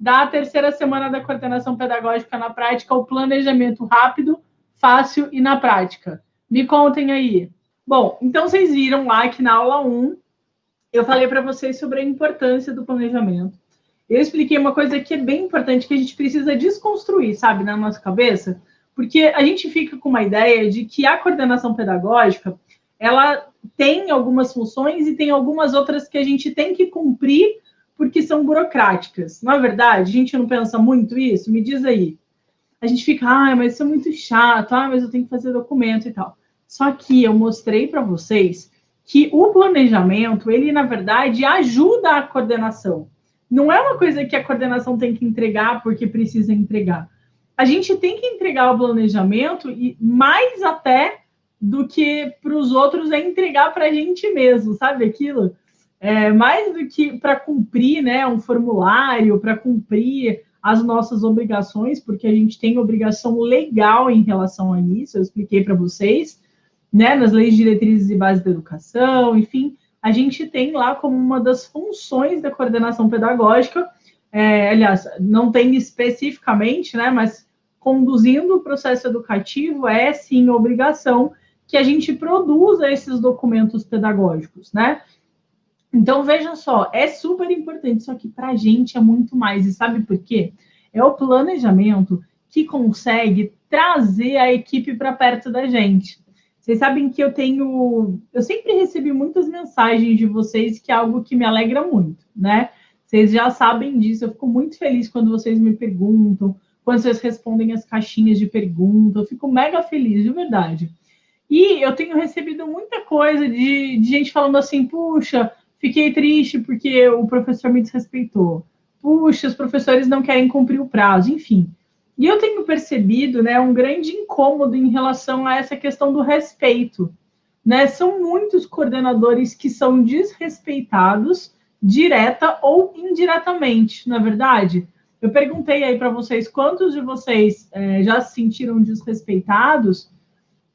da terceira semana da coordenação pedagógica na prática, o planejamento rápido, fácil e na prática. Me contem aí. Bom, então vocês viram lá que na aula 1, eu falei para vocês sobre a importância do planejamento. Eu expliquei uma coisa que é bem importante, que a gente precisa desconstruir, sabe, na nossa cabeça, porque a gente fica com uma ideia de que a coordenação pedagógica, ela tem algumas funções e tem algumas outras que a gente tem que cumprir porque são burocráticas. Não é verdade? A gente não pensa muito isso? Me diz aí. A gente fica, mas isso é muito chato, mas eu tenho que fazer documento e tal. Só que eu mostrei para vocês que o planejamento, ele, na verdade, ajuda a coordenação. Não é uma coisa que a coordenação tem que entregar porque precisa entregar. A gente tem que entregar o planejamento e mais até do que para os outros é entregar para a gente mesmo, sabe aquilo? Mais do que para cumprir, né, um formulário, para cumprir as nossas obrigações, porque a gente tem obrigação legal em relação a isso, eu expliquei para vocês, né, nas leis, diretrizes e bases da educação, enfim, a gente tem lá como uma das funções da coordenação pedagógica, aliás, não tem especificamente, né, mas conduzindo o processo educativo é, sim, obrigação que a gente produza esses documentos pedagógicos, né? Então, veja só, é super importante, só que para a gente é muito mais. E sabe por quê? É o planejamento que consegue trazer a equipe para perto da gente. Vocês sabem que eu sempre recebi muitas mensagens de vocês, que é algo que me alegra muito, né? Vocês já sabem disso, eu fico muito feliz quando vocês me perguntam, quando vocês respondem as caixinhas de pergunta, eu fico mega feliz, de verdade. E eu tenho recebido muita coisa de gente falando assim, puxa, fiquei triste porque o professor me desrespeitou. Puxa, os professores não querem cumprir o prazo, enfim. E eu tenho percebido, né, um grande incômodo em relação a essa questão do respeito, né? São muitos coordenadores que são desrespeitados, direta ou indiretamente, na verdade. Eu perguntei aí para vocês quantos de vocês já se sentiram desrespeitados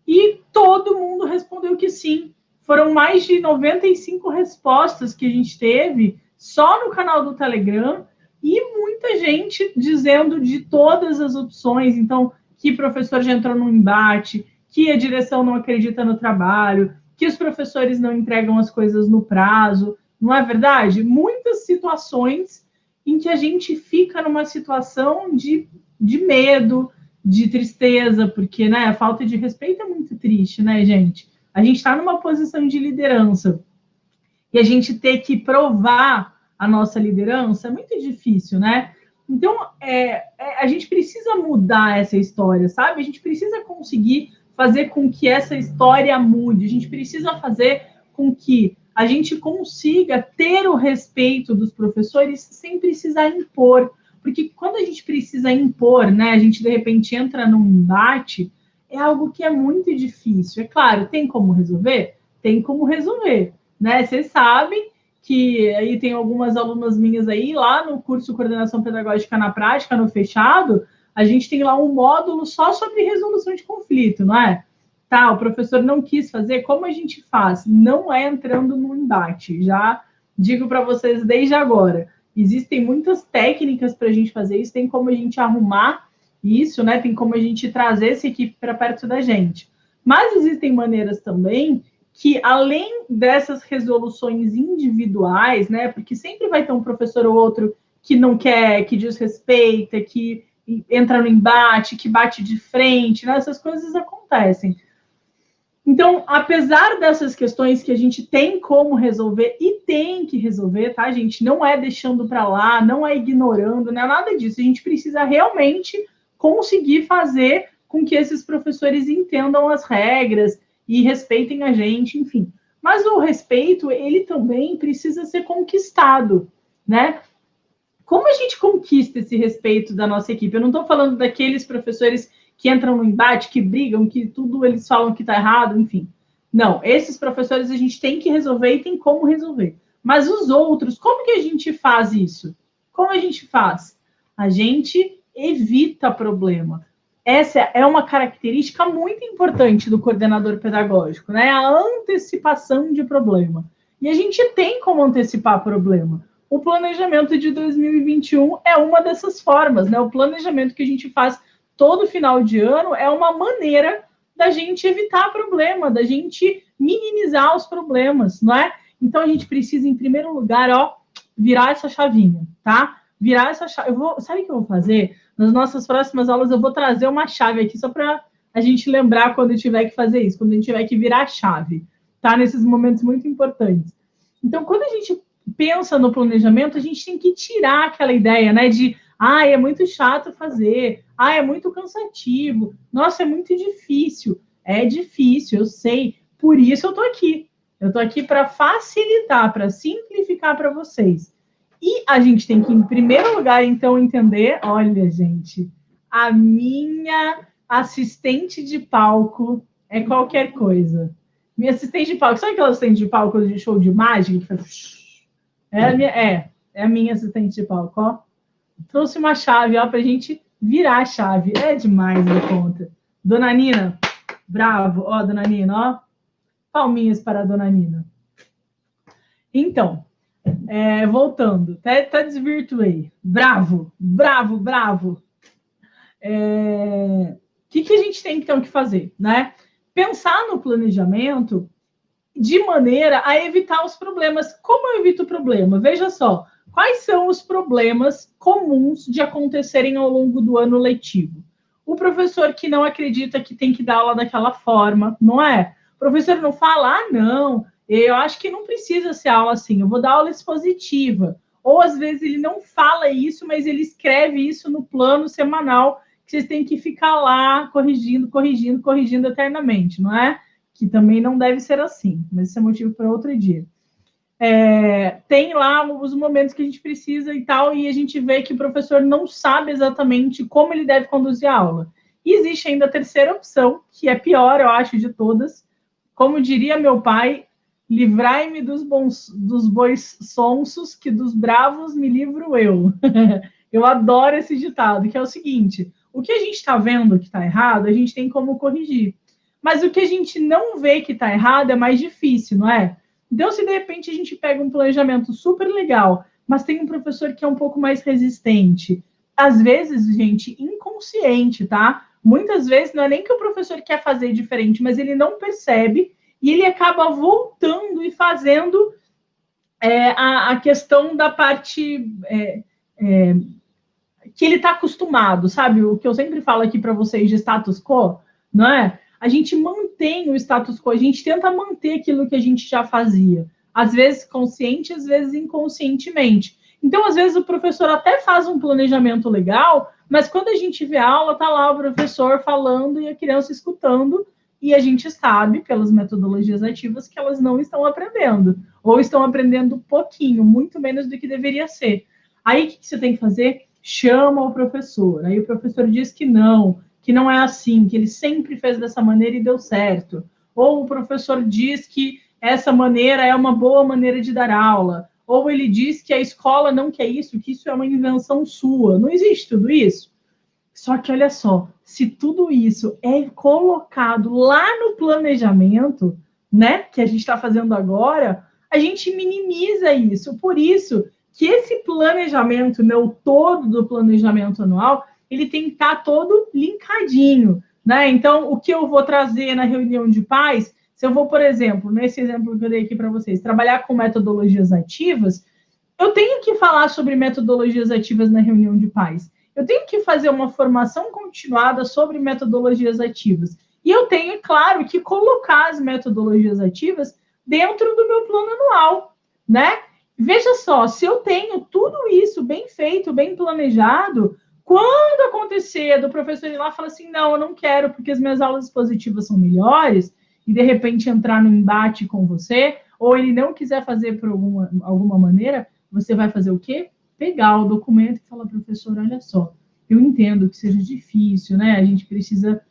e todo mundo respondeu que sim. Foram mais de 95 respostas que a gente teve só no canal do Telegram e muita gente dizendo de todas as opções. Então, que professor já entrou num embate, que a direção não acredita no trabalho, que os professores não entregam as coisas no prazo. Não é verdade? Muitas situações em que a gente fica numa situação de medo, de tristeza, porque, né, a falta de respeito é muito triste, né, gente? A gente está numa posição de liderança e a gente ter que provar a nossa liderança é muito difícil, né? Então, a gente precisa mudar essa história, sabe? A gente precisa conseguir fazer com que essa história mude. A gente precisa fazer com que a gente consiga ter o respeito dos professores sem precisar impor. Porque quando a gente precisa impor, né, a gente de repente entra num embate, é algo que é muito difícil. É claro, tem como resolver? Tem como resolver, né? Vocês sabem que aí tem algumas alunas minhas aí, lá no curso Coordenação Pedagógica na Prática, no fechado, a gente tem lá um módulo só sobre resolução de conflito, não é? Tá, o professor não quis fazer, como a gente faz? Não é entrando no embate, já digo para vocês desde agora. Existem muitas técnicas para a gente fazer isso, tem como a gente arrumar isso, né? Tem como a gente trazer essa equipe para perto da gente. Mas existem maneiras também que, além dessas resoluções individuais, né? Porque sempre vai ter um professor ou outro que não quer, que desrespeita, que entra no embate, que bate de frente, né? Essas coisas acontecem. Então, apesar dessas questões que a gente tem como resolver e tem que resolver, tá, gente? Não é deixando para lá, não é ignorando, não é nada disso. A gente precisa realmente conseguir fazer com que esses professores entendam as regras e respeitem a gente, enfim. Mas o respeito, ele também precisa ser conquistado, né? Como a gente conquista esse respeito da nossa equipe? Eu não estou falando daqueles professores que entram no embate, que brigam, que tudo eles falam que está errado, enfim. Não, esses professores a gente tem que resolver e tem como resolver. Mas os outros, como que a gente faz isso? Como a gente faz? A gente evita problema. Essa é uma característica muito importante do coordenador pedagógico, né? A antecipação de problema. E a gente tem como antecipar problema. o planejamento de 2021 é uma dessas formas, né? O planejamento que a gente faz todo final de ano é uma maneira da gente evitar problema, da gente minimizar os problemas, não é? Então a gente precisa, em primeiro lugar, ó, virar essa chavinha, tá? Virar essa chave. Sabe o que eu vou fazer? Nas nossas próximas aulas eu vou trazer uma chave aqui só para a gente lembrar quando tiver que fazer isso, quando a gente tiver que virar a chave, tá? Nesses momentos muito importantes. Então, quando a gente pensa no planejamento, a gente tem que tirar aquela ideia, né, de é muito chato fazer, é muito cansativo, nossa, é muito difícil. É difícil, eu sei, por isso eu tô aqui. Eu tô aqui para facilitar, para simplificar para vocês. E a gente tem que, em primeiro lugar, então, entender, olha, gente, a minha assistente de palco é qualquer coisa. Minha assistente de palco, sabe aquela assistente de palco de show de mágica que faz... É a minha assistente de palco, ó. Trouxe uma chave, ó, pra gente virar a chave. É demais da conta. Dona Nina, bravo. Ó, Dona Nina, ó. Palminhas para a Dona Nina. Então, voltando. Até desvirtuei. Bravo, bravo, bravo. O que a gente tem, então, que fazer, né? Pensar no planejamento de maneira a evitar os problemas. Como eu evito o problema? Veja só, quais são os problemas comuns de acontecerem ao longo do ano letivo? O professor que não acredita que tem que dar aula daquela forma, não é? O professor não fala, não, eu acho que não precisa ser aula assim, eu vou dar aula expositiva. Ou, às vezes, ele não fala isso, mas ele escreve isso no plano semanal, que vocês têm que ficar lá corrigindo eternamente, não é? Que também não deve ser assim, mas isso é motivo para outro dia. Tem lá os momentos que a gente precisa e tal, e a gente vê que o professor não sabe exatamente como ele deve conduzir a aula. E existe ainda a terceira opção, que é pior, eu acho, de todas. Como diria meu pai, livrai-me dos bois sonsos, que dos bravos me livro eu. Eu adoro esse ditado, que é o seguinte: o que a gente está vendo que está errado, a gente tem como corrigir. Mas o que a gente não vê que está errado é mais difícil, não é? Então, se de repente a gente pega um planejamento super legal, mas tem um professor que é um pouco mais resistente, às vezes, gente, inconsciente, tá? Muitas vezes não é nem que o professor quer fazer diferente, mas ele não percebe e ele acaba voltando e fazendo a questão da parte que ele está acostumado, sabe? O que eu sempre falo aqui para vocês de status quo, não é? A gente mantém o status quo, a gente tenta manter aquilo que a gente já fazia. Às vezes consciente, às vezes inconscientemente. Então, às vezes, o professor até faz um planejamento legal, mas quando a gente vê a aula, tá lá o professor falando e a criança escutando, e a gente sabe, pelas metodologias ativas, que elas não estão aprendendo, ou estão aprendendo pouquinho, muito menos do que deveria ser. Aí, o que você tem que fazer? Chama o professor. Aí o professor diz que não é assim, que ele sempre fez dessa maneira e deu certo. Ou o professor diz que essa maneira é uma boa maneira de dar aula. Ou ele diz que a escola não quer isso, que isso é uma invenção sua. Não existe tudo isso. Só que, olha só, se tudo isso é colocado lá no planejamento, né, que a gente está fazendo agora, a gente minimiza isso. Por isso que esse planejamento, né, o todo do planejamento anual, ele tem que estar todo linkadinho, né? Então, o que eu vou trazer na reunião de pais, se eu vou, por exemplo, nesse exemplo que eu dei aqui para vocês, trabalhar com metodologias ativas, eu tenho que falar sobre metodologias ativas na reunião de pais. Eu tenho que fazer uma formação continuada sobre metodologias ativas. E eu tenho, claro, que colocar as metodologias ativas dentro do meu plano anual, né? Veja só, se eu tenho tudo isso bem feito, bem planejado, quando acontecer do professor ir lá e falar assim, não, eu não quero porque as minhas aulas expositivas são melhores, e de repente entrar no embate com você, ou ele não quiser fazer por alguma maneira, você vai fazer o quê? Pegar o documento e falar, professor, olha só, eu entendo que seja difícil, né? A gente precisa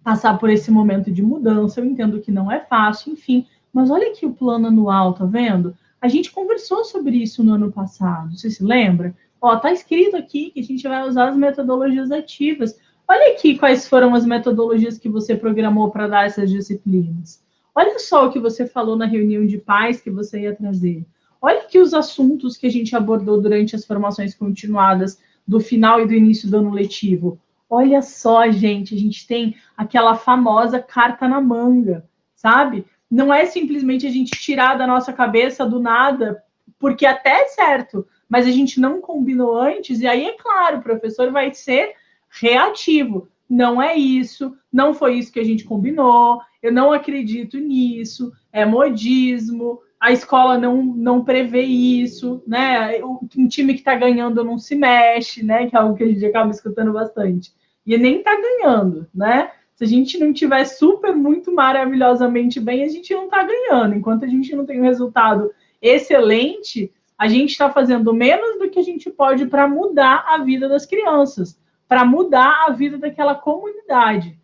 passar por esse momento de mudança, eu entendo que não é fácil, enfim, mas olha aqui o plano anual, tá vendo? A gente conversou sobre isso no ano passado, você se lembra? Ó, tá escrito aqui que a gente vai usar as metodologias ativas. Olha aqui quais foram as metodologias que você programou para dar essas disciplinas. Olha só o que você falou na reunião de pais que você ia trazer. Olha que os assuntos que a gente abordou durante as formações continuadas do final e do início do ano letivo. Olha só, gente, a gente tem aquela famosa carta na manga, sabe? Não é simplesmente a gente tirar da nossa cabeça do nada, porque até é certo, mas a gente não combinou antes, e aí, é claro, o professor vai ser reativo. Não é isso, não foi isso que a gente combinou, eu não acredito nisso, é modismo, a escola não prevê isso, né? Um time que está ganhando não se mexe, né? Que é algo que a gente acaba escutando bastante. E nem está ganhando, né? Se a gente não tiver super, muito maravilhosamente bem, a gente não está ganhando. Enquanto a gente não tem um resultado excelente, a gente está fazendo menos do que a gente pode para mudar a vida das crianças, para mudar a vida daquela comunidade.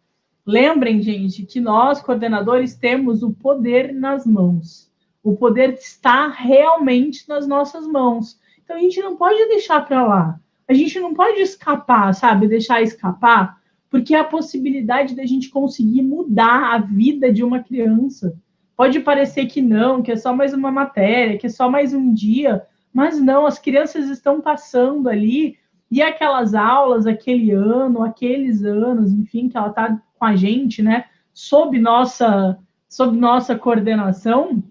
Lembrem, gente, que nós, coordenadores, temos o poder nas mãos. O poder está realmente nas nossas mãos. Então, a gente não pode deixar para lá. A gente não pode escapar, sabe? Deixar escapar, porque é a possibilidade da gente conseguir mudar a vida de uma criança. Pode parecer que não, que é só mais uma matéria, que é só mais um dia, mas não, as crianças estão passando ali, e aquelas aulas, aquele ano, aqueles anos, enfim, que ela está com a gente, né, sob nossa coordenação,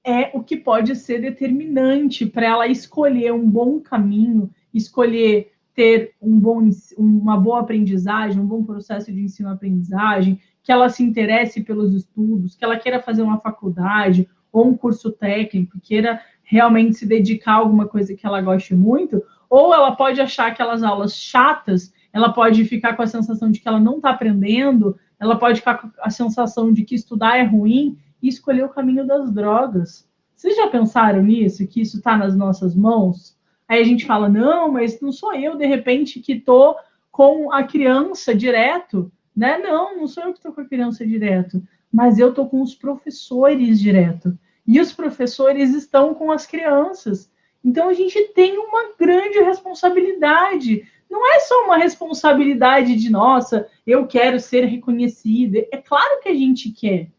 é o que pode ser determinante para ela escolher um bom caminho, escolher ter uma boa aprendizagem, um bom processo de ensino-aprendizagem, que ela se interesse pelos estudos, que ela queira fazer uma faculdade ou um curso técnico, queira realmente se dedicar a alguma coisa que ela goste muito, ou ela pode achar aquelas aulas chatas, ela pode ficar com a sensação de que ela não está aprendendo, ela pode ficar com a sensação de que estudar é ruim, e escolher o caminho das drogas. Vocês já pensaram nisso, que isso está nas nossas mãos? Aí a gente fala, não, mas não sou eu, de repente, que estou com a criança direto, né? Não sou eu que estou com a criança direto, mas eu estou com os professores direto. E os professores estão com as crianças. Então, a gente tem uma grande responsabilidade. Não é só uma responsabilidade de, nossa, eu quero ser reconhecida. É claro que a gente quer.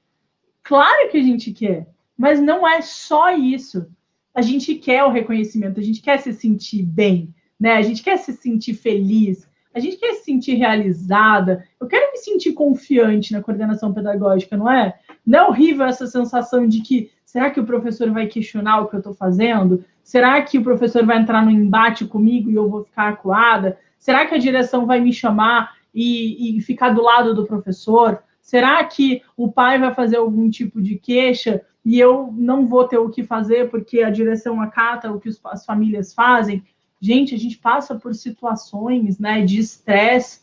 Claro que a gente quer, mas não é só isso. A gente quer o reconhecimento, a gente quer se sentir bem, né? A gente quer se sentir feliz, a gente quer se sentir realizada. Eu quero me sentir confiante na coordenação pedagógica, não é? Não é horrível essa sensação de que será que o professor vai questionar o que eu estou fazendo? Será que o professor vai entrar no embate comigo e eu vou ficar acuada? Será que a direção vai me chamar e ficar do lado do professor? Será que o pai vai fazer algum tipo de queixa e eu não vou ter o que fazer porque a direção acata o que as famílias fazem? Gente, a gente passa por situações, né, de estresse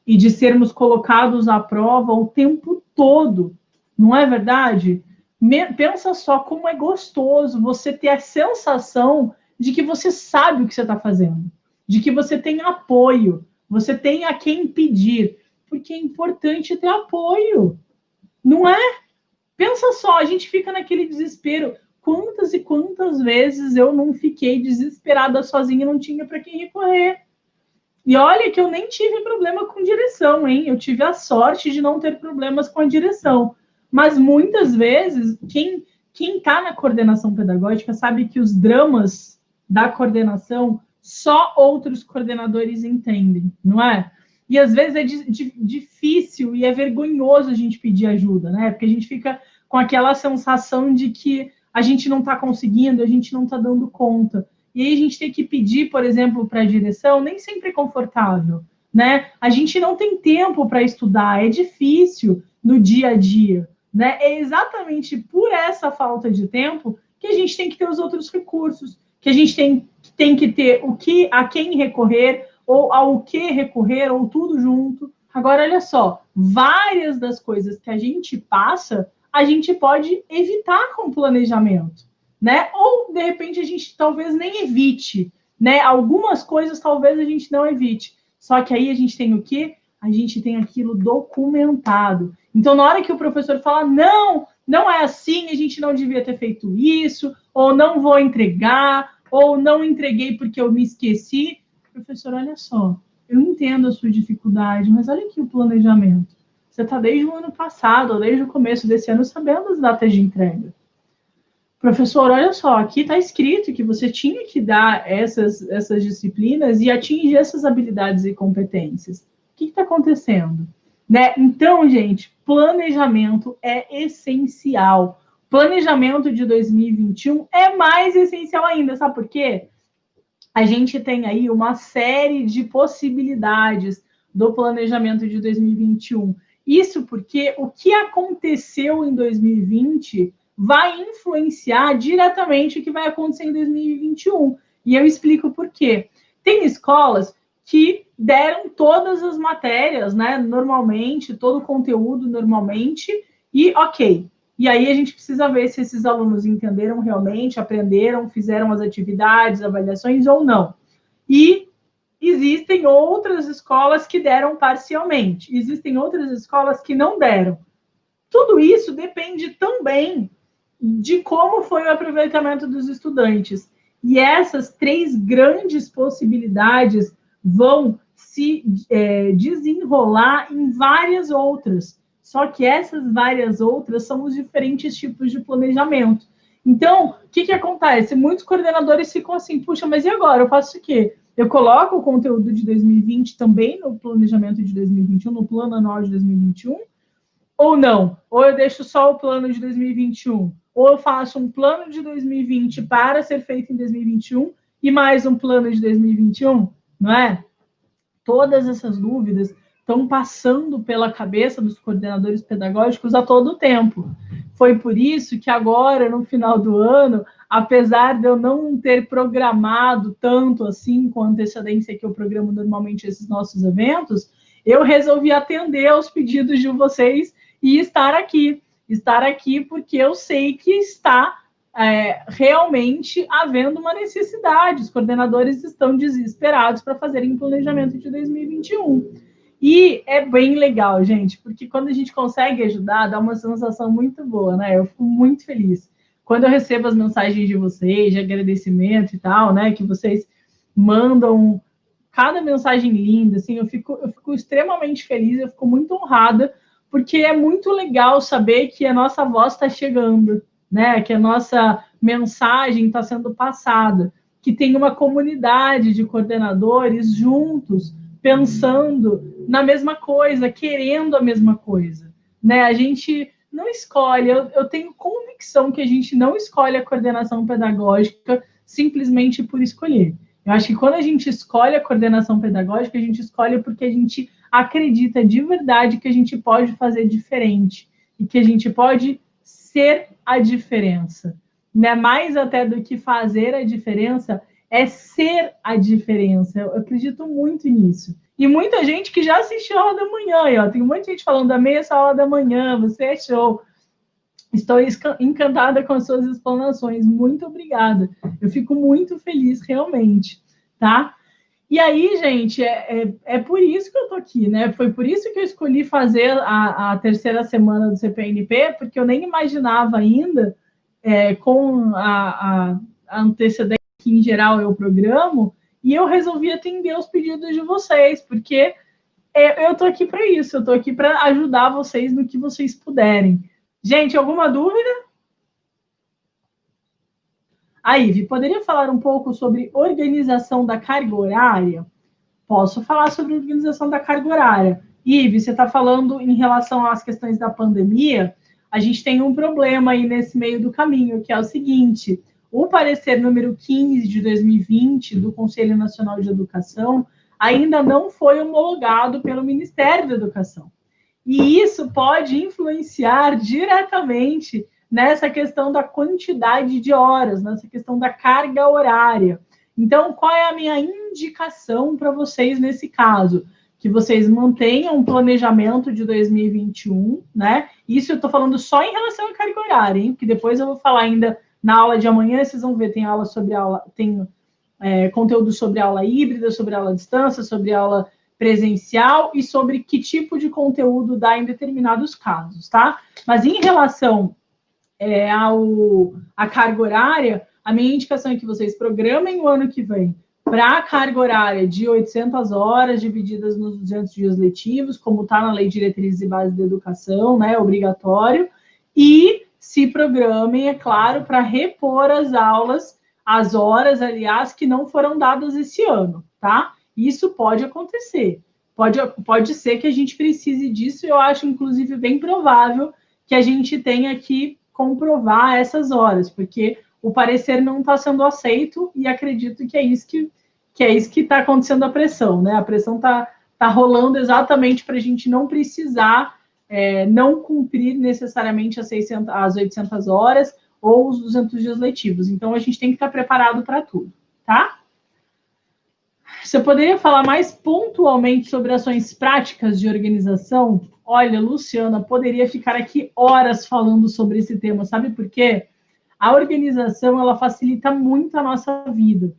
e de sermos colocados à prova o tempo todo, não é verdade? Pensa só como é gostoso você ter a sensação de que você sabe o que você está fazendo, de que você tem apoio, você tem a quem pedir, porque é importante ter apoio, não é? Pensa só, a gente fica naquele desespero. Quantas e quantas vezes eu não fiquei desesperada sozinha e não tinha para quem recorrer? E olha que eu nem tive problema com direção, hein? Eu tive a sorte de não ter problemas com a direção. Mas muitas vezes, quem está na coordenação pedagógica sabe que os dramas da coordenação só outros coordenadores entendem, não é? E às vezes é difícil e é vergonhoso a gente pedir ajuda, né? Porque a gente fica com aquela sensação de que a gente não está conseguindo, a gente não está dando conta. E aí a gente tem que pedir, por exemplo, para a direção, nem sempre é confortável, né? A gente não tem tempo para estudar, é difícil no dia a dia, né? É exatamente por essa falta de tempo que a gente tem que ter os outros recursos, que a gente tem que ter a quem recorrer, ou ao que recorrer, ou tudo junto. Agora, olha só, várias das coisas que a gente passa, a gente pode evitar com planejamento, né? Ou, de repente, a gente talvez nem evite, né? Algumas coisas talvez a gente não evite. Só que aí a gente tem o quê? A gente tem aquilo documentado. Então, na hora que o professor fala, não é assim, a gente não devia ter feito isso, ou não vou entregar, ou não entreguei porque eu me esqueci, professor, olha só, eu entendo a sua dificuldade, mas olha aqui o planejamento. Você está desde o ano passado, ou desde o começo desse ano, sabendo as datas de entrega. professor, olha só, aqui está escrito que você tinha que dar essas disciplinas e atingir essas habilidades e competências. O que está acontecendo? Né? Então, gente, planejamento é essencial. Planejamento de 2021 é mais essencial ainda, sabe por quê? A gente tem aí uma série de possibilidades do planejamento de 2021. Isso porque o que aconteceu em 2020 vai influenciar diretamente o que vai acontecer em 2021. E eu explico por quê. Tem escolas que deram todas as matérias, né, normalmente, todo o conteúdo normalmente, e ok. E aí a gente precisa ver se esses alunos entenderam realmente, aprenderam, fizeram as atividades, avaliações ou não. E existem outras escolas que deram parcialmente, existem outras escolas que não deram. Tudo isso depende também de como foi o aproveitamento dos estudantes. E essas 3 grandes possibilidades vão se desenrolar em várias outras. Só que essas várias outras são os diferentes tipos de planejamento. Então, o que acontece? Muitos coordenadores ficam assim, puxa, mas e agora? Eu faço o quê? Eu coloco o conteúdo de 2020 também no planejamento de 2021, no plano anual de 2021, ou não? Ou eu deixo só o plano de 2021? Ou eu faço um plano de 2020 para ser feito em 2021 e mais um plano de 2021, não é? Todas essas dúvidas estão passando pela cabeça dos coordenadores pedagógicos a todo tempo. Foi por isso que agora, no final do ano, apesar de eu não ter programado tanto assim com a antecedência que eu programo normalmente esses nossos eventos, eu resolvi atender aos pedidos de vocês e estar aqui. Estar aqui porque eu sei que está realmente havendo uma necessidade. Os coordenadores estão desesperados para fazerem planejamento de 2021. E é bem legal, gente, porque quando a gente consegue ajudar, dá uma sensação muito boa, né? Eu fico muito feliz. Quando eu recebo as mensagens de vocês, de agradecimento e tal, né? Que vocês mandam cada mensagem linda, assim, eu fico extremamente feliz, eu fico muito honrada, porque é muito legal saber que a nossa voz está chegando, né? Que a nossa mensagem está sendo passada, que tem uma comunidade de coordenadores juntos, pensando na mesma coisa, querendo a mesma coisa, né? A gente não escolhe, eu tenho convicção que a gente não escolhe a coordenação pedagógica simplesmente por escolher. Eu acho que quando a gente escolhe a coordenação pedagógica, a gente escolhe porque a gente acredita de verdade que a gente pode fazer diferente e que a gente pode ser a diferença. Né? Mais até do que fazer a diferença, é ser a diferença. Eu acredito muito nisso. E muita gente que já assistiu a aula da manhã, ó, tem muita gente falando, amei essa aula da manhã, você é show. Estou encantada com as suas explanações. Muito obrigada. Eu fico muito feliz, realmente, tá? E aí, gente, é por isso que eu tô aqui, né? Foi por isso que eu escolhi fazer a terceira semana do CPNP, porque eu nem imaginava ainda, com a antecedência que, em geral, eu programo, e eu resolvi atender os pedidos de vocês, porque eu tô aqui para isso, eu tô aqui para ajudar vocês no que vocês puderem. Gente, alguma dúvida? Ivy, poderia falar um pouco sobre organização da carga horária? Posso falar sobre organização da carga horária. Ivy, você está falando em relação às questões da pandemia, a gente tem um problema aí nesse meio do caminho, que é o seguinte, o parecer número 15 de 2020 do Conselho Nacional de Educação ainda não foi homologado pelo Ministério da Educação. E isso pode influenciar diretamente nessa questão da quantidade de horas, nessa questão da carga horária. Então, qual é a minha indicação para vocês nesse caso? Que vocês mantenham um planejamento de 2021, né? Isso eu estou falando só em relação à carga horária, hein? Porque depois eu vou falar ainda na aula de amanhã, vocês vão ver, tem aula sobre aula, tem conteúdo sobre aula híbrida, sobre aula à distância, sobre aula presencial e sobre que tipo de conteúdo dá em determinados casos, tá? Mas em relação à carga horária, a minha indicação é que vocês programem o ano que vem para a carga horária de 800 horas divididas nos 200 dias letivos, como está na Lei de Diretrizes e Bases da Educação, né, obrigatório, e se programem, é claro, para repor as aulas, as horas, aliás, que não foram dadas esse ano, tá? Isso pode acontecer. Pode ser que a gente precise disso, eu acho, inclusive, bem provável que a gente tenha que comprovar essas horas, porque o parecer não está sendo aceito e acredito que é isso que está acontecendo a pressão, né? A pressão está rolando exatamente para a gente não precisar não cumprir necessariamente as 800 horas ou os 200 dias letivos. Então, a gente tem que estar preparado para tudo, tá? Você poderia falar mais pontualmente sobre ações práticas de organização? Olha, Luciana, poderia ficar aqui horas falando sobre esse tema, sabe por quê? A organização, ela facilita muito a nossa vida.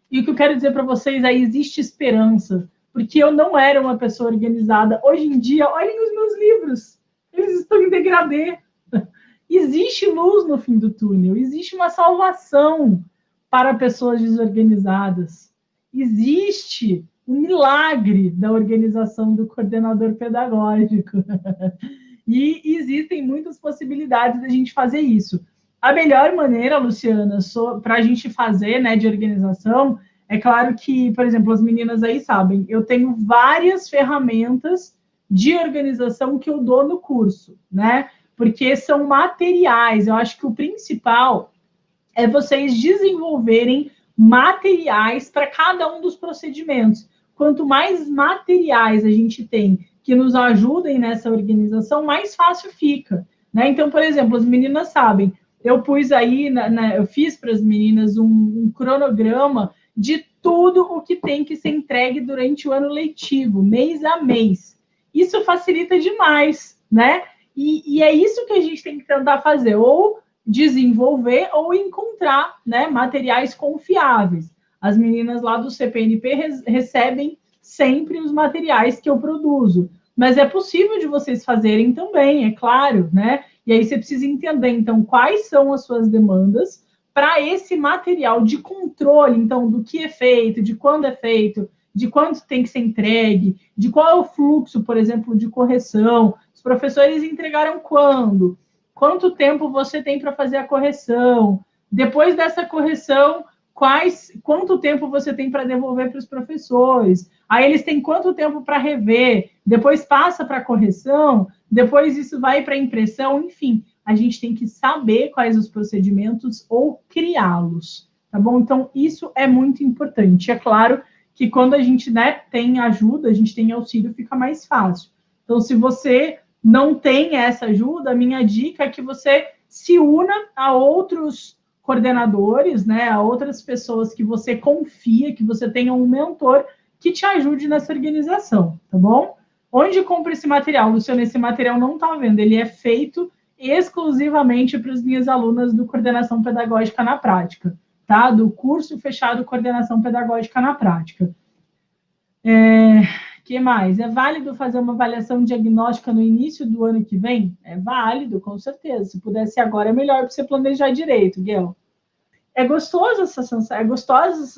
E o que eu quero dizer para vocês é, existe esperança, porque eu não era uma pessoa organizada. Hoje em dia, olhem os meus livros, eles estão em degradê. Existe luz no fim do túnel, existe uma salvação para pessoas desorganizadas. Existe um milagre da organização do coordenador pedagógico. E existem muitas possibilidades da gente fazer isso. A melhor maneira, Luciana, para a gente fazer, né, de organização, é claro que, por exemplo, as meninas aí sabem, eu tenho várias ferramentas de organização que eu dou no curso, né? Porque são materiais. Eu acho que o principal é vocês desenvolverem materiais para cada um dos procedimentos. Quanto mais materiais a gente tem que nos ajudem nessa organização, mais fácil fica, né? Então, por exemplo, as meninas sabem, eu pus aí, eu fiz para as meninas um cronograma de tudo o que tem que ser entregue durante o ano letivo, mês a mês. Isso facilita demais, né? E é isso que a gente tem que tentar fazer, ou desenvolver ou encontrar, né, materiais confiáveis. As meninas lá do CPNP recebem sempre os materiais que eu produzo, mas é possível de vocês fazerem também, é claro, né? E aí você precisa entender, então, quais são as suas demandas para esse material de controle, então, do que é feito, de quando é feito, de quanto tem que ser entregue, de qual é o fluxo, por exemplo, de correção. Os professores entregaram quando? Quanto tempo você tem para fazer a correção? Depois dessa correção, quanto tempo você tem para devolver para os professores? Aí eles têm quanto tempo para rever? Depois passa para a correção, depois isso vai para a impressão, enfim. A gente tem que saber quais os procedimentos ou criá-los, tá bom? Então, isso é muito importante. É claro que quando a gente, né, tem ajuda, a gente tem auxílio, fica mais fácil. Então, se você não tem essa ajuda, a minha dica é que você se una a outros coordenadores, né, a outras pessoas que você confia, que você tenha um mentor que te ajude nessa organização, tá bom? Onde compra esse material? Luciano, esse material não está vendo, ele é feito exclusivamente para as minhas alunas do Coordenação Pedagógica na Prática, tá? Do curso fechado Coordenação Pedagógica na Prática. Que mais? É válido fazer uma avaliação diagnóstica no início do ano que vem? É válido, com certeza. Se pudesse agora, é melhor para você planejar direito, Guel. É gostosa essa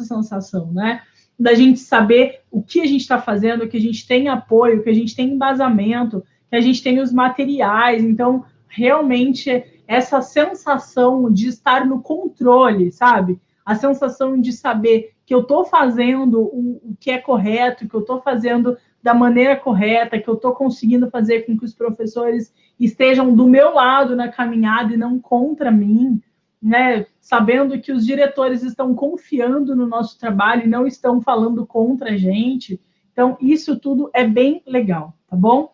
sensação, né? Da gente saber o que a gente está fazendo, que a gente tem apoio, que a gente tem embasamento, que a gente tem os materiais. Então, realmente, essa sensação de estar no controle, sabe? A sensação de saber que eu estou fazendo o que é correto, que eu estou fazendo da maneira correta, que eu estou conseguindo fazer com que os professores estejam do meu lado na caminhada e não contra mim, né? Sabendo que os diretores estão confiando no nosso trabalho e não estão falando contra a gente. Então, isso tudo é bem legal, tá bom?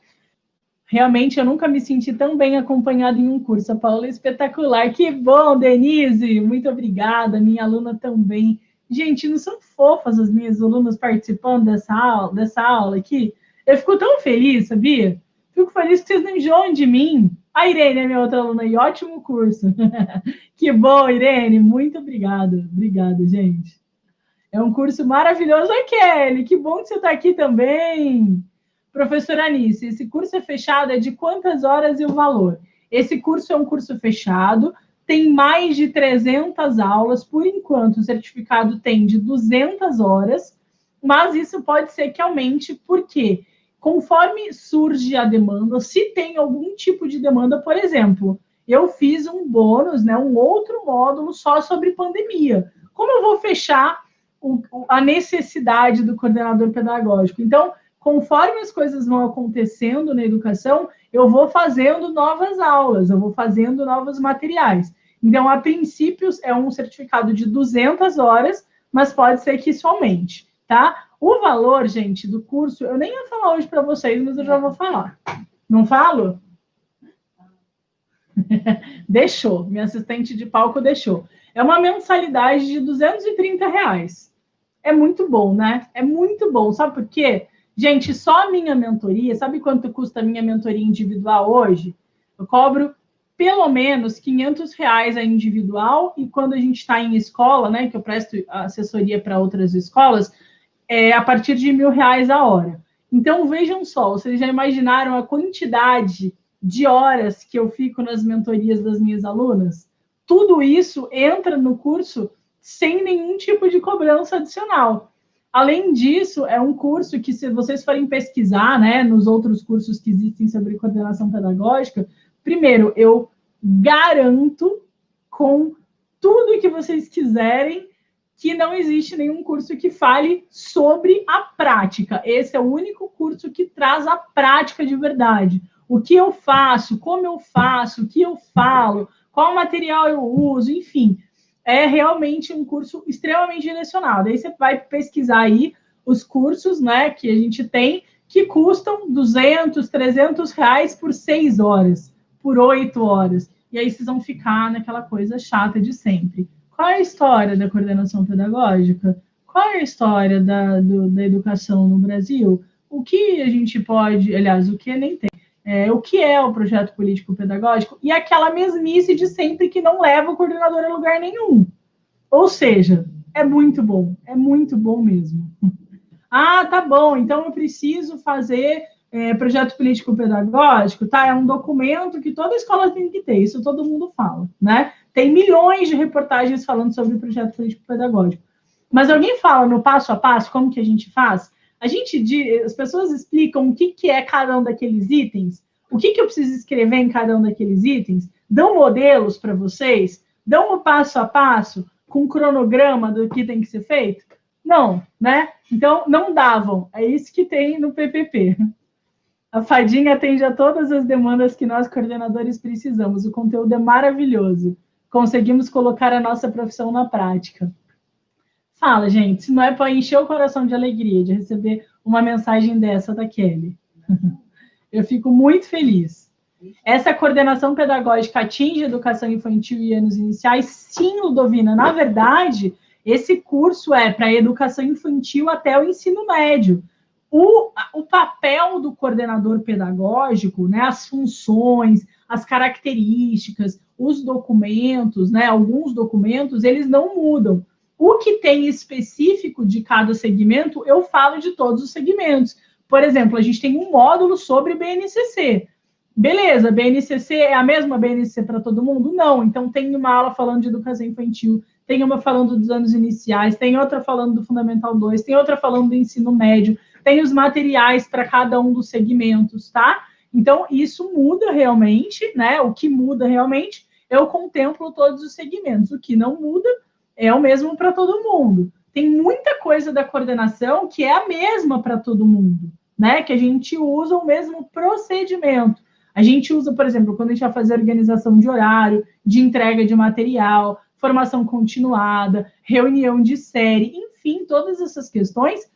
Realmente, eu nunca me senti tão bem acompanhada em um curso. A Paula é espetacular. Que bom, Denise! Muito obrigada. Minha aluna também. Gente, não são fofas as minhas alunas participando dessa aula aqui? Eu fico tão feliz, sabia? Fico feliz que vocês não enjoam de mim. A Irene é minha outra aluna e ótimo curso. Que bom, Irene. Muito obrigada. Obrigada, gente. É um curso maravilhoso. Oi, Kelly. Que bom que você está aqui também. Professora Anice, esse curso é fechado, é de quantas horas e o valor? Esse curso é um curso fechado, tem mais de 300 aulas, por enquanto o certificado tem de 200 horas, mas isso pode ser que aumente, porque conforme surge a demanda, se tem algum tipo de demanda, por exemplo, eu fiz um bônus, né, um outro módulo só sobre pandemia. Como eu vou fechar a necessidade do coordenador pedagógico? Então, conforme as coisas vão acontecendo na educação, eu vou fazendo novas aulas, eu vou fazendo novos materiais. Então, a princípio, é um certificado de 200 horas, mas pode ser que isso aumente, tá? O valor, gente, do curso, eu nem ia falar hoje para vocês, mas eu já vou falar. Não falo? Deixou, minha assistente de palco deixou. É uma mensalidade de R$230. É muito bom, né? É muito bom. Sabe por quê? Gente, só a minha mentoria, sabe quanto custa a minha mentoria individual hoje? Eu cobro pelo menos R$500 a individual, e quando a gente está em escola, né, que eu presto assessoria para outras escolas, a partir de R$1.000 a hora. Então, vejam só, vocês já imaginaram a quantidade de horas que eu fico nas mentorias das minhas alunas? Tudo isso entra no curso sem nenhum tipo de cobrança adicional. Além disso, é um curso que, se vocês forem pesquisar, né, nos outros cursos que existem sobre coordenação pedagógica, primeiro, eu garanto com tudo que vocês quiserem que não existe nenhum curso que fale sobre a prática. Esse é o único curso que traz a prática de verdade. O que eu faço, como eu faço, o que eu falo, qual material eu uso, enfim. É realmente um curso extremamente direcionado. Aí você vai pesquisar aí os cursos, né, que a gente tem, que custam R$200, R$300 por 6 horas, por 8 horas. E aí vocês vão ficar naquela coisa chata de sempre. Qual é a história da coordenação pedagógica? Qual é a história da educação no Brasil? O que a gente pode... Aliás, o que nem tem. O que é o projeto político-pedagógico? E aquela mesmice de sempre que não leva o coordenador a lugar nenhum. Ou seja, é muito bom mesmo. Ah, tá bom, então eu preciso fazer projeto político-pedagógico, tá? É um documento que toda escola tem que ter, isso todo mundo fala, né? Tem milhões de reportagens falando sobre o projeto político-pedagógico. Mas alguém fala no passo a passo como que a gente faz? As pessoas explicam o que é cada um daqueles itens, o que eu preciso escrever em cada um daqueles itens, dão modelos para vocês, dão o passo a passo com cronograma do que tem que ser feito? Não, né? Então, não davam. É isso que tem no PPP. A Fadinha atende a todas as demandas que nós, coordenadores, precisamos. O conteúdo é maravilhoso. Conseguimos colocar a nossa profissão na prática. Fala, gente, se não é para encher o coração de alegria de receber uma mensagem dessa da Kelly. Eu fico muito feliz. Essa coordenação pedagógica atinge a educação infantil e anos iniciais? Sim, Ludovina. Na verdade, esse curso é para a educação infantil até o ensino médio. O papel do coordenador pedagógico, né, as funções, as características, os documentos, né, alguns documentos, eles não mudam. O que tem específico de cada segmento, eu falo de todos os segmentos. Por exemplo, a gente tem um módulo sobre BNCC. Beleza, BNCC é a mesma BNCC para todo mundo? Não. Então, tem uma aula falando de educação infantil, tem uma falando dos anos iniciais, tem outra falando do Fundamental 2, tem outra falando do ensino médio, tem os materiais para cada um dos segmentos, tá? Então, isso muda realmente, né? O que muda realmente, eu contemplo todos os segmentos. O que não muda é o mesmo para todo mundo. Tem muita coisa da coordenação que é a mesma para todo mundo, né? Que a gente usa o mesmo procedimento. A gente usa, por exemplo, quando a gente vai fazer organização de horário, de entrega de material, formação continuada, reunião de série, enfim, todas essas questões.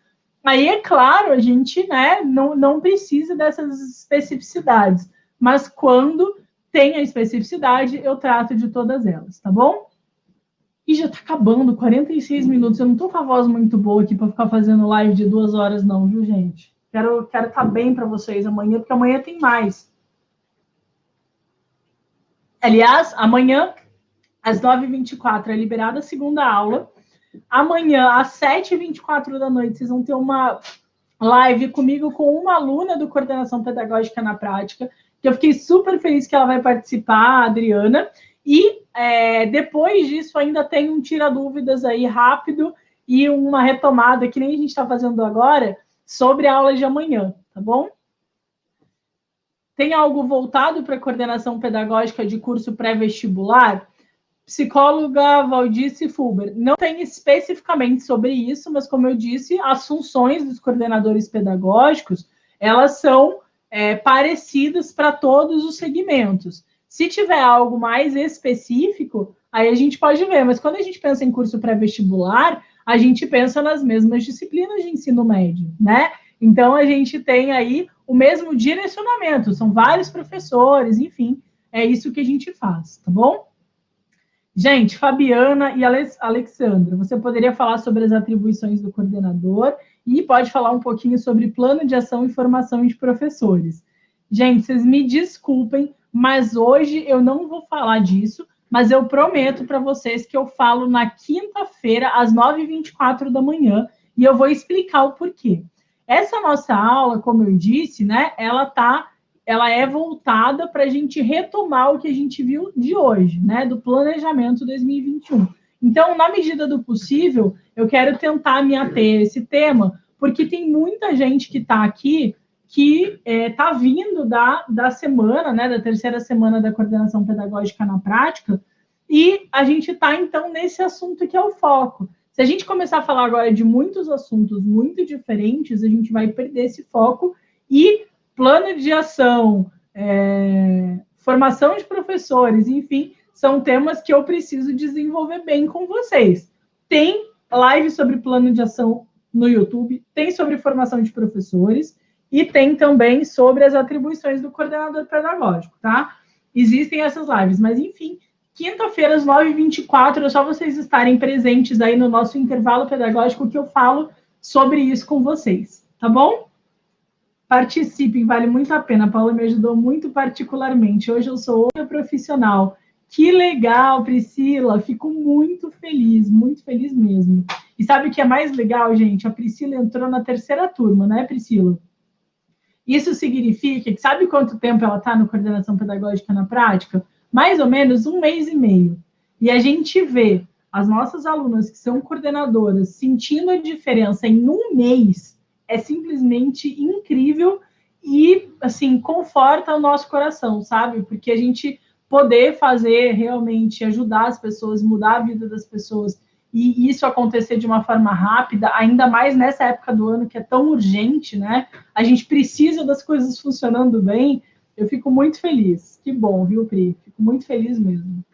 Aí, é claro, a gente, né, não precisa dessas especificidades, mas quando tem a especificidade, eu trato de todas elas, tá bom? E já tá acabando, 46 minutos, eu não tô com a voz muito boa aqui para ficar fazendo live de 2 horas não, viu, gente? Quero estar bem para vocês amanhã, porque amanhã tem mais. Aliás, amanhã, às 9h24, é liberada a segunda aula. Amanhã, às 7h24 da noite, vocês vão ter uma live comigo com uma aluna do Coordenação Pedagógica na Prática, que eu fiquei super feliz que ela vai participar, a Adriana. E depois disso, ainda tem um tira-dúvidas aí rápido e uma retomada, que nem a gente está fazendo agora, sobre a aula de amanhã, tá bom? Tem algo voltado para coordenação pedagógica de curso pré-vestibular? Psicóloga Valdice Fulber. Não tem especificamente sobre isso, mas como eu disse, as funções dos coordenadores pedagógicos, elas são parecidas para todos os segmentos. Se tiver algo mais específico, aí a gente pode ver, mas quando a gente pensa em curso pré-vestibular, a gente pensa nas mesmas disciplinas de ensino médio, né? Então, a gente tem aí o mesmo direcionamento, são vários professores, enfim, é isso que a gente faz, tá bom? Gente, Fabiana e Alexandra, você poderia falar sobre as atribuições do coordenador e pode falar um pouquinho sobre plano de ação e formação de professores. Gente, vocês me desculpem, mas hoje eu não vou falar disso, mas eu prometo para vocês que eu falo na quinta-feira, às 9h24 da manhã, e eu vou explicar o porquê. Essa nossa aula, como eu disse, né, ela é voltada para a gente retomar o que a gente viu de hoje, né, do planejamento 2021. Então, na medida do possível, eu quero tentar me ater a esse tema, porque tem muita gente que está aqui que está vindo da semana, né, da terceira semana da coordenação pedagógica na prática, e a gente está, então, nesse assunto que é o foco. Se a gente começar a falar agora de muitos assuntos muito diferentes, a gente vai perder esse foco e plano de ação, formação de professores, enfim, são temas que eu preciso desenvolver bem com vocês. Tem live sobre plano de ação no YouTube, tem sobre formação de professores e tem também sobre as atribuições do coordenador pedagógico, tá? Existem essas lives, mas enfim, quinta-feira, às 9h24, é só vocês estarem presentes aí no nosso intervalo pedagógico que eu falo sobre isso com vocês, tá bom? Participem, vale muito a pena. A Paula me ajudou muito particularmente. Hoje eu sou outra profissional. Que legal, Priscila. Fico muito feliz mesmo. E sabe o que é mais legal, gente? A Priscila entrou na terceira turma, né, Priscila? Isso significa que sabe quanto tempo ela está no coordenação pedagógica na prática? Mais ou menos 1 mês e meio. E a gente vê as nossas alunas que são coordenadoras sentindo a diferença em 1 mês, é simplesmente incrível e, assim, conforta o nosso coração, sabe? Porque a gente poder fazer realmente, ajudar as pessoas, mudar a vida das pessoas e isso acontecer de uma forma rápida, ainda mais nessa época do ano que é tão urgente, né? A gente precisa das coisas funcionando bem. Eu fico muito feliz. Que bom, viu, Pri? Fico muito feliz mesmo.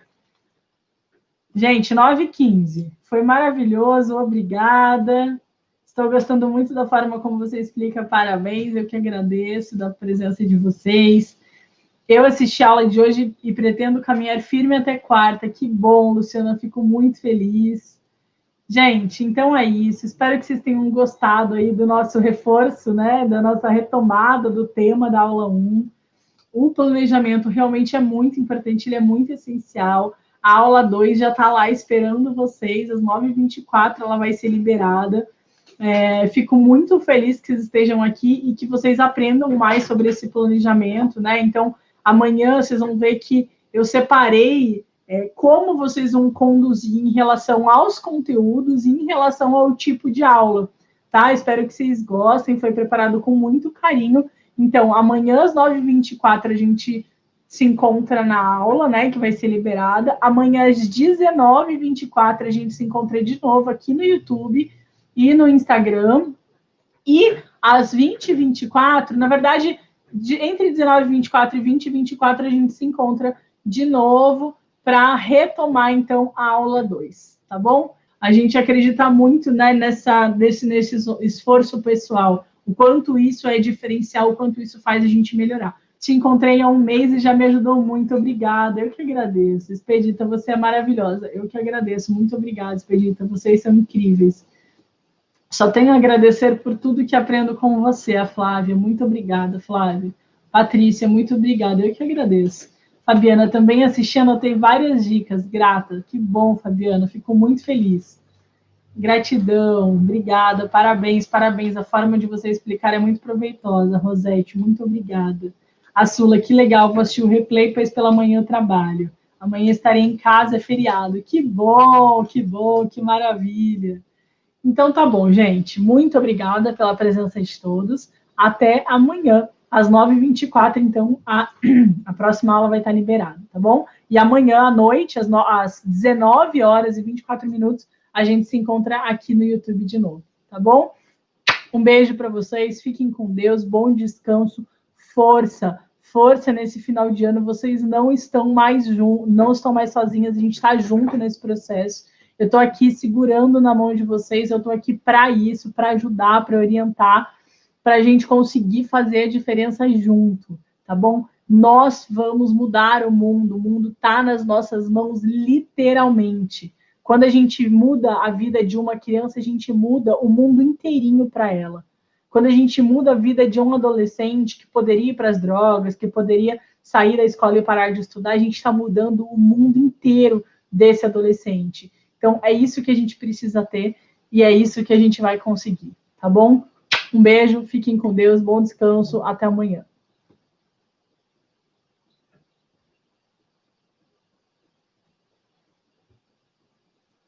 Gente, 9h15. Foi maravilhoso, obrigada. Estou gostando muito da forma como você explica, parabéns, eu que agradeço da presença de vocês. Eu assisti a aula de hoje e pretendo caminhar firme até quarta. Que bom, Luciana, fico muito feliz. Gente, então é isso. Espero que vocês tenham gostado aí do nosso reforço, né? Da nossa retomada do tema da aula 1. O planejamento realmente é muito importante, ele é muito essencial. A aula 2 já está lá esperando vocês, às 9h24 ela vai ser liberada. Fico muito feliz que vocês estejam aqui e que vocês aprendam mais sobre esse planejamento, né? Então, amanhã vocês vão ver que eu separei como vocês vão conduzir em relação aos conteúdos e em relação ao tipo de aula, tá? Espero que vocês gostem, foi preparado com muito carinho. Então, amanhã às 9h24 a gente se encontra na aula, né, que vai ser liberada. Amanhã às 19h24 a gente se encontra de novo aqui no YouTube e no Instagram. E às 20h24, na verdade, entre 19h24 e 20h24 a gente se encontra de novo para retomar, então, a aula 2, tá bom? A gente acredita muito, né, nesse esforço pessoal, o quanto isso é diferencial, o quanto isso faz a gente melhorar. Te encontrei há 1 mês e já me ajudou muito, obrigada, eu que agradeço. Expedita, você é maravilhosa, eu que agradeço, muito obrigada, Expedita, vocês são incríveis. Só tenho a agradecer por tudo que aprendo com você, a Flávia, muito obrigada, Flávia. Patrícia, muito obrigada, eu que agradeço. Fabiana, também assisti, anotei várias dicas, grata, que bom, Fabiana, fico muito feliz. Gratidão, obrigada, parabéns, a forma de você explicar é muito proveitosa, Rosete, muito obrigada. A Sula, que legal, vou assistir o replay, pois pela manhã eu trabalho. Amanhã estarei em casa, é feriado. Que bom, que maravilha. Então tá bom, gente, muito obrigada pela presença de todos. Até amanhã. às 9h24, então, a próxima aula vai estar liberada, tá bom? E amanhã à noite, às 19h24, a gente se encontra aqui no YouTube de novo, tá bom? Um beijo para vocês, fiquem com Deus, bom descanso, força nesse final de ano. Vocês não estão mais sozinhas, a gente está junto nesse processo. Eu estou aqui segurando na mão de vocês, eu estou aqui para isso, para ajudar, para orientar, para a gente conseguir fazer a diferença junto, tá bom? Nós vamos mudar o mundo está nas nossas mãos, literalmente. Quando a gente muda a vida de uma criança, a gente muda o mundo inteirinho para ela. Quando a gente muda a vida de um adolescente que poderia ir para as drogas, que poderia sair da escola e parar de estudar, a gente está mudando o mundo inteiro desse adolescente. Então, é isso que a gente precisa ter e é isso que a gente vai conseguir, tá bom? Um beijo, fiquem com Deus, bom descanso, até amanhã.